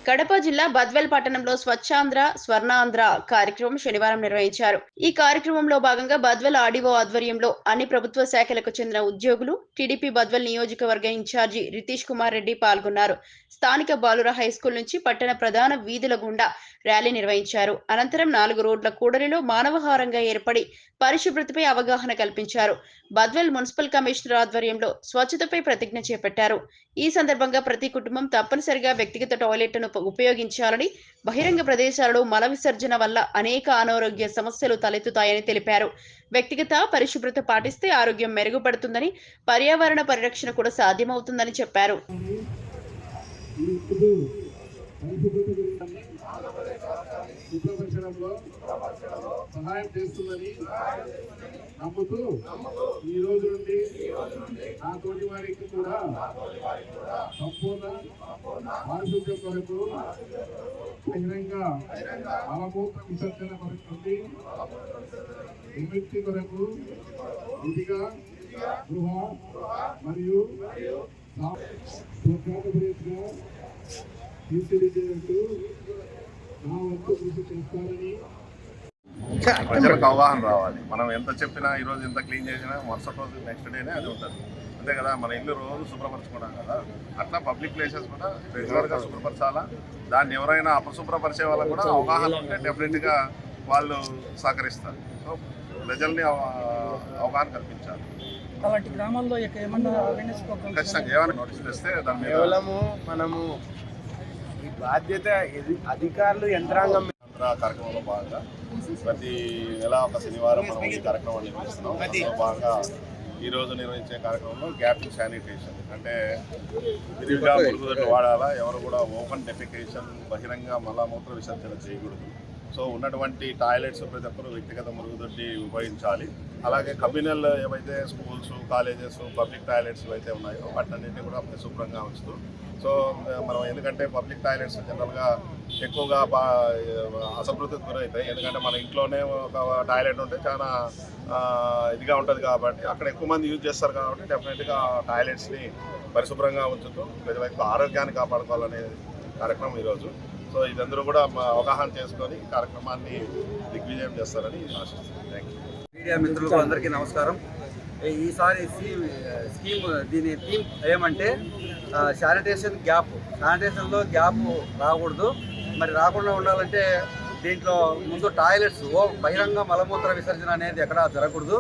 కడప జిల్లా బద్వేల్ పట్టణంలో స్వచ్ఛాంధ్ర స్వర్ణాంధ్ర కార్యక్రమం శనివారం నిర్వహించారు. ఈ కార్యక్రమంలో భాగంగా బద్వేల్ ఆర్డీఓ ఆధ్వర్యంలో అన్ని ప్రభుత్వ శాఖలకు చెందిన ఉద్యోగులు, టీడీపీ బద్వేల్ నియోజకవర్గ ఇన్ఛార్జి రితీష్ కుమార్ రెడ్డి పాల్గొన్నారు. స్థానిక బాలుర హైస్కూల్ నుంచి పట్టణ ప్రధాన వీధుల గుండా ర్యాలీ నిర్వహించారు. అనంతరం 4 రోడ్ల కూడలిలో మానవహారంగా ఏర్పడి పరిశుభ్రతపై అవగాహన కల్పించారు. బద్వేల్ మున్సిపల్ కమిషనర్ ఆధ్వర్యంలో స్వచ్ఛతపై ప్రతిజ్ఞ చేపట్టారు. ఈ సందర్భంగా ప్రతి కుటుంబం తప్పనిసరిగా వ్యక్తిగత టాయిలెట్ను ఉపయోగించాలని, బహిరంగ ప్రదేశాలలో మల విసర్జన వల్ల అనేక అనారోగ్య సమస్యలు తలెత్తుతాయని తెలిపారు. వ్యక్తిగత పరిశుభ్రత పాటిస్తే ఆరోగ్యం మెరుగుపడుతుందని, పర్యావరణ పరిరక్షణ కూడా సాధ్యమవుతుందని చెప్పారు. సహాయం చేస్తుందని నమ్ముతూ ఈ రోజు నుండి నా తోటి వారికి కూడా సంపూర్ణ పారిశుద్ధ్యం కొరకు బహిరంగ మలమూత్ర విసర్జన కొరకు విముక్తి కొరకు విధిగా గృహ మరియు తీర్చిదిద్దేందుకు నా వంతు కృషి చేస్తారని ప్రజలకు అవగాహన రావాలి. మనం ఎంత చెప్పినా ఈరోజు ఎంత క్లీన్ చేసినా మరుసటి రోజు నెక్స్ట్ డేనే అది ఉంటుంది. అంతే కదా, మన ఇల్లు రోజు శుభ్రపరచుకున్నాం కదా, అట్లా పబ్లిక్ ప్లేసెస్ కూడా రెగ్యులర్గా శుభ్రపరచాలా. దాన్ని ఎవరైనా అపశుభ్రపరిచే వాళ్ళకు కూడా అవగాహన ఉంటే డెఫినెట్గా వాళ్ళు సహకరిస్తారు. సో ప్రజల్ని అవగాహన కల్పించాలి. అలాంటి గ్రామాల్లో ఖచ్చితంగా ఏమైనా నోటీస్ చేస్తే దాని మీద కేవలము మనము ఈ బాధ్యత అధికారులు యంత్రాంగం కార్యక్రమంలో భాగంగా ప్రతి నెల ఒక శనివారం మనం ఈ కార్యక్రమాన్ని నిర్వహిస్తున్నాం. అందులో భాగంగా ఈరోజు నిర్వహించే కార్యక్రమంలో గ్యాపింగ్ శానిటేషన్ అంటే విరివిగా మురుగుదొడ్లు వాడాలా, ఎవరు కూడా ఓపెన్ డెఫికేషన్ బహిరంగ మలమూత్ర విసర్జన చేయకూడదు. సో ఉన్నటువంటి టాయిలెట్స్ ప్రతి ఒక్కరు వ్యక్తిగత మురుగుదొడ్డి ఉపయోగించాలి. అలాగే కమ్యూనల్ ఏవైతే స్కూల్స్, కాలేజెస్, పబ్లిక్ టాయిలెట్స్ అయితే ఉన్నాయో వాటన్నింటినీ కూడా పరిశుభ్రంగా ఉంచుతూ, సో మనం ఎందుకంటే పబ్లిక్ టాయిలెట్స్ జనరల్గా ఎక్కువగా అసంతృప్తికి గురవుతాయి. ఎందుకంటే మన ఇంట్లోనే ఒక టాయిలెట్ ఉంటే చాలా ఇదిగా ఉంటుంది కాబట్టి అక్కడ ఎక్కువ మంది యూజ్ చేస్తారు కాబట్టి డెఫినెట్గా టాయిలెట్స్ని పరిశుభ్రంగా ఉంచుతూ ప్రజల యొక్క ఆరోగ్యాన్ని కాపాడుకోవాలనే కార్యక్రమం ఈరోజు. సో ఇదందరూ కూడా అవగాహన చేసుకొని ఈ కార్యక్రమాన్ని దిగ్విజయం చేస్తారని ఆశిస్తున్నాను. Thank you. మీడియా మిత్రులకు అందరికీ నమస్కారం. ఈసారి స్కీమ్ దీని థీమ్ ఏమంటే శానిటేషన్లో గ్యాప్ రాకూడదు. మరి రాకుండా ఉండాలంటే దీంట్లో ముందు టాయిలెట్స్ బహిరంగ మలమూత్ర విసర్జన అనేది ఎక్కడా జరగకూడదు.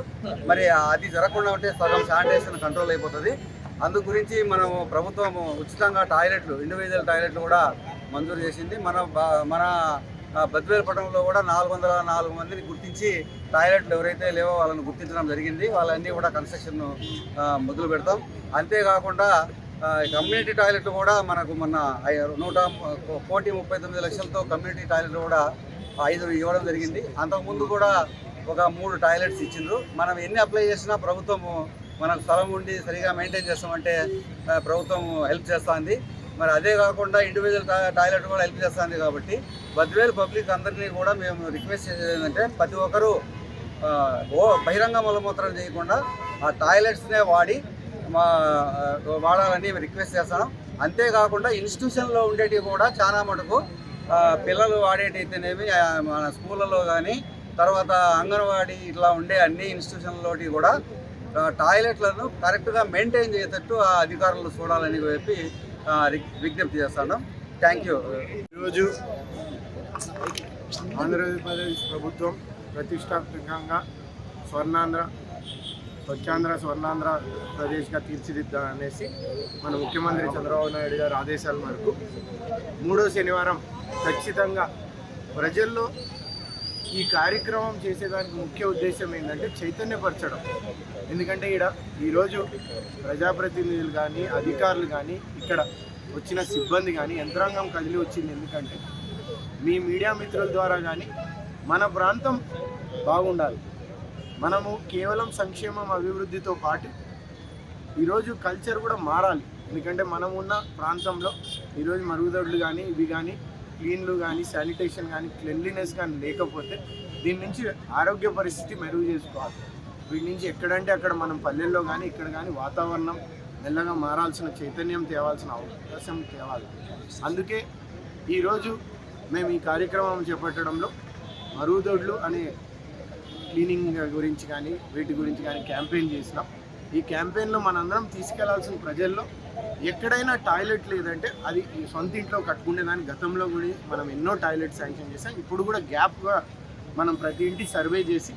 మరి అది జరగకుండా ఉంటే సగం శానిటేషన్ కంట్రోల్ అయిపోతుంది. అందు గురించి మనం ప్రభుత్వం ఉచితంగా ఇండివిజువల్ టాయిలెట్లు కూడా మంజూరు చేసింది. మన బద్వేల్ పట్టణంలో కూడా 404 మందిని గుర్తించి టాయిలెట్లు ఎవరైతే లేవో వాళ్ళని గుర్తించడం జరిగింది. వాళ్ళన్నీ కూడా కన్స్ట్రక్షన్ మొదలు పెడతాం. అంతేకాకుండా కమ్యూనిటీ టాయిలెట్లు కూడా మనకు మొన్న 1,39,00,000తో కమ్యూనిటీ టాయిలెట్లు కూడా 5 ఇవ్వడం జరిగింది. అంతకుముందు కూడా ఒక 3 టాయిలెట్స్ ఇచ్చిండ్రు. మనం ఎన్ని అప్లై చేసినా ప్రభుత్వము మనకు స్థలం ఉండి సరిగా మెయింటైన్ చేస్తామంటే ప్రభుత్వం హెల్ప్ చేస్తుంది. మరి అదే కాకుండా ఇండివిజువల్ టాయిలెట్ కూడా హెల్ప్ చేస్తుంది. కాబట్టి బద్వేల్ పబ్లిక్ అందరినీ కూడా మేము రిక్వెస్ట్ చేసేది ఏంటంటే ప్రతి ఒక్కరూ బహిరంగ మలమూత్రం చేయకుండా ఆ టాయిలెట్స్నే వాడాలని రిక్వెస్ట్ చేస్తాను. అంతేకాకుండా ఇన్స్టిట్యూషన్లో ఉండేటివి కూడా చాలా మటుకు పిల్లలు వాడేటైతేనేమి మన స్కూళ్ళలో కానీ తర్వాత అంగన్వాడీ ఇట్లా ఉండే అన్ని ఇన్స్టిట్యూషన్లోటి కూడా టాయిలెట్లను కరెక్ట్గా మెయింటైన్ చేసేటట్టు ఆ అధికారులు చూడాలని చెప్పి విజ్ఞప్తి చేస్తాను. Thank you. ఈరోజు ఆంధ్రప్రదేశ్ ప్రభుత్వం ప్రతిష్టాత్మకంగా స్వచ్ఛాంధ్ర స్వర్ణాంధ్ర ప్రదేశ్గా తీర్చిదిద్దామనేసి మన ముఖ్యమంత్రి చంద్రబాబు నాయుడు గారి ఆదేశాల మేరకు 3వ శనివారం ఖచ్చితంగా ప్రజల్లో ఈ కార్యక్రమం చేసేదానికి ముఖ్య ఉద్దేశం ఏంటంటే చైతన్యపరచడం. ఎందుకంటే ఈరోజు ప్రజాప్రతినిధులు కానీ అధికారులు కానీ ఇక్కడ వచ్చిన సిబ్బంది కానీ యంత్రాంగం కదిలి వచ్చింది. ఎందుకంటే మీ మీడియా మిత్రుల ద్వారా కానీ మన ప్రాంతం బాగుండాలి. మనము కేవలం సంక్షేమం అభివృద్ధితో పాటు ఈరోజు కల్చర్ కూడా మారాలి. ఎందుకంటే మనం ఉన్న ప్రాంతంలో ఈరోజు మరుగుదొడ్లు కానీ ఇవి కానీ క్లీన్లు కానీ శానిటేషన్ కానీ క్లెన్లీనెస్ కానీ లేకపోతే దీని నుంచి ఆరోగ్య పరిస్థితి మెరుగు చేసుకోవాలి. వీటి నుంచి ఎక్కడంటే అక్కడ మనం పల్లెల్లో కానీ ఇక్కడ కానీ వాతావరణం మెల్లగా మారాల్సిన చైతన్యం తేవాల్సిన అవకాశం తేవాలి. అందుకే ఈరోజు మేము ఈ కార్యక్రమం చేపట్టడంలో మరుగుదొడ్లు అనే క్లీనింగ్ గురించి కానీ వీటి గురించి కానీ క్యాంపెయిన్ చేసినాం. ఈ క్యాంపెయిన్లో మనందరం తీసుకెళ్లాల్సిన ప్రజల్లో ఎక్కడైనా టాయిలెట్ లేదంటే అది ఈ సొంత ఇంట్లో కట్టుకునేదాన్ని గతంలో కూడా మనం ఎన్నో టాయిలెట్ శాంక్షన్ చేసాం. ఇప్పుడు కూడా గ్యాప్గా మనం ప్రతి ఇంటి సర్వే చేసి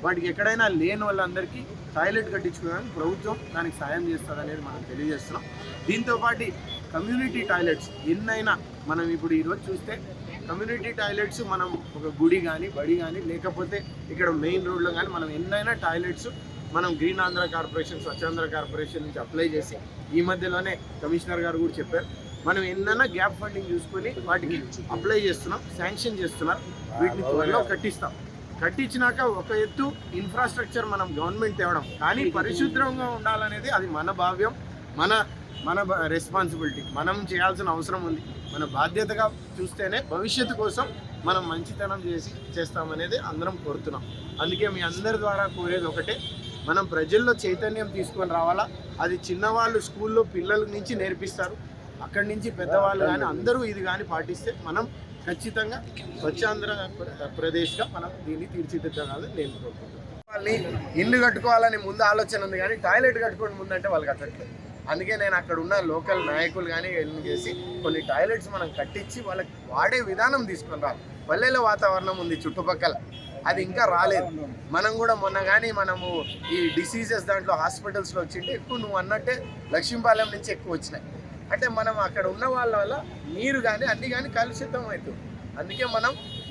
వాటికి ఎక్కడైనా లేని వాళ్ళందరికీ టాయిలెట్ కట్టించుకోవడానికి ప్రభుత్వం దానికి సాయం చేస్తుంది అనేది మనం తెలియజేస్తున్నాం. దీంతోపాటు కమ్యూనిటీ టాయిలెట్స్ ఎన్నైనా మనం ఇప్పుడు ఈరోజు చూస్తే కమ్యూనిటీ టాయిలెట్స్ మనం ఒక గుడి కానీ బడి కానీ లేకపోతే ఇక్కడ మెయిన్ రోడ్లో కానీ మనం ఎన్నైనా టాయిలెట్స్ మనం green Andhra corporation Swachhandhra corporation నుంచి అప్లై చేసి ఈ మధ్యలోనే కమిషనర్ గారు కూడా చెప్పారు మనం ఎన్నైనా గ్యాప్ ఫండింగ్ చూసుకొని వాటికి అప్లై చేస్తున్నాం, శాంక్షన్ చేస్తున్నాం. వీటిని త్వరలో కట్టిస్తాం. కట్టించినాక ఒక ఎత్తు ఇన్ఫ్రాస్ట్రక్చర్ మనం గవర్నమెంట్ తేవడం, కానీ పరిశుభ్రంగా ఉండాలనేది అది మన భావ్యం, మన రెస్పాన్సిబిలిటీ. మనం చేయాల్సిన అవసరం ఉంది. మన బాధ్యతగా చూస్తేనే భవిష్యత్తు కోసం మనం మంచితనం చేస్తామనేది అందరం కోరుతున్నాం. అందుకే మీ అందరి ద్వారా కోరేది ఒకటే, మనం ప్రజల్లో చైతన్యం తీసుకొని రావాలా. అది చిన్నవాళ్ళు స్కూల్లో పిల్లల నుంచి నేర్పిస్తారు, అక్కడి నుంచి పెద్దవాళ్ళు కానీ అందరూ ఇది కానీ పాటిస్తే మనం ఖచ్చితంగా స్వచ్ఛాంధ్ర ప్రదేశ్గా మనం దీన్ని తీర్చిదిద్దాలని నేను కోరుకుంటున్నాను. వాళ్ళని ఇల్లు కట్టుకోవాలని ముందు ఆలోచన ఉంది, కానీ టాయిలెట్ కట్టుకోవడం ముందంటే వాళ్ళు కట్టట్లేదు. అందుకే నేను అక్కడ ఉన్న లోకల్ నాయకులు కానీ వెళ్ళి చేసి కొన్ని టాయిలెట్స్ మనం కట్టించి వాళ్ళకి వాడే విధానం తీసుకొని రావాలి. పల్లెల వాతావరణం ఉంది చుట్టుపక్కల, అది ఇంకా రాలేదు. మనం కూడా మొన్న కానీ మనము ఈ డిసీజెస్ దాంట్లో హాస్పిటల్స్లో వచ్చింటే ఎక్కువ నువ్వు అన్నట్టే లక్ష్మీపాలెం నుంచి ఎక్కువ వచ్చినాయి. అంటే మనం అక్కడ ఉన్న వాళ్ళ వల్ల నీరు కానీ అన్నీ కానీ కలుషితం అవుతుంది. అందుకే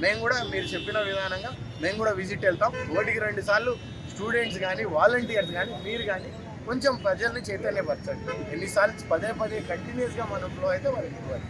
మేము కూడా మీరు చెప్పిన విధానంగా మేము కూడా విజిట్ వెళ్తాం. 1-2 సార్లు స్టూడెంట్స్ కానీ వాలంటీర్స్ కానీ మీరు కానీ కొంచెం ప్రజల్ని చైతన్యపరచండి. ఎన్నిసార్లు పదే కంటిన్యూస్గా మనం ఫ్లో అయితే వాళ్ళకి ఇవ్వాలి.